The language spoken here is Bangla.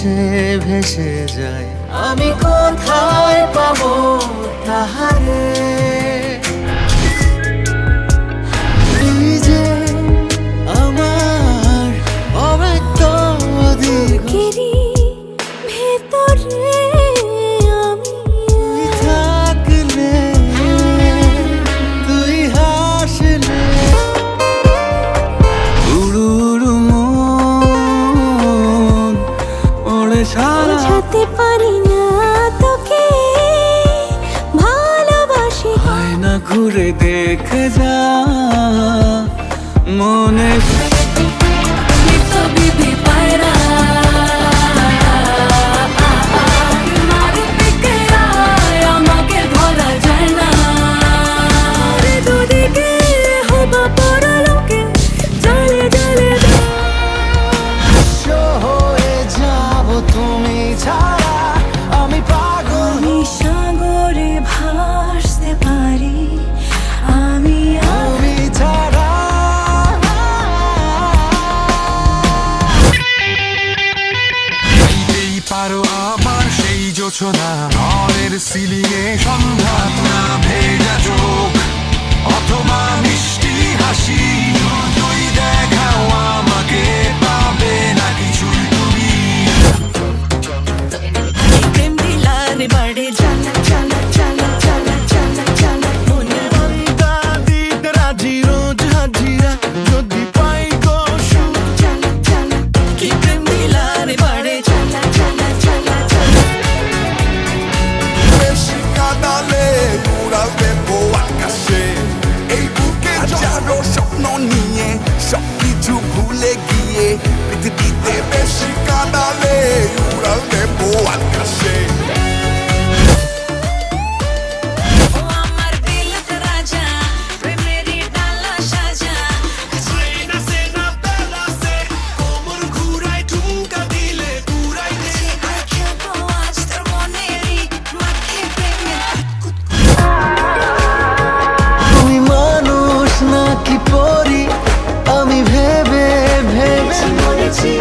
ভেসে ভেসে যায়। আমি কোথায় পাবো তাহারে? তুই যে আমার অব্যক্ত দীর্ঘ ভেতরে আমি থাকলে, তুই হাসলে, উড়ু উড়ু মন ওড়ে সারা। বোঝাতে পারি না তোকে ভালোবাসি। আয়না ঘুরে দেখে যা মনে। তুমি ছাড়া আমি পাগল। আমি সাগরে ভাসতে পারি, আমি তুমি ছাড়া। এই পারো আবার সেই জোছনা, ঘরের সিলিংয়ে সন্ধ্যা না ভেজা চোখ অথবা মিষ্টি হাসি। তুই দেখাও আমাকে, পাবে না কিছুই তুমি। প্রেম দিলারে বাড়ে জানা জানা জানা জানা জানা জানা মনে দিতে রাজি রোজ হাজিরা যদি পাই গো সুখ। জানা জানা কি প্রেম দিলারে বাড়ে জানা জানা জানা জানা। বেশি কাঁদালে উড়াল দেবো আকাশে। এই বুকে যারো স্বপ্ন নিয়ে সবকিছু ভুলে গিয়ে পৃথিবীতে বেশি কাঁদালে উড়াল দেবো আকাশে। ও আমার দিল কা রাজা, প্রেমেরই ডালা সাজা। কোমর ঘুরাই ঠুমকা দিলে পুরাই খেলবো আজ তোর মনেরই মাঠে প্রেমের তুমি মানুষ নাকি পরি আমি ভেবে ভেবে মরেছি।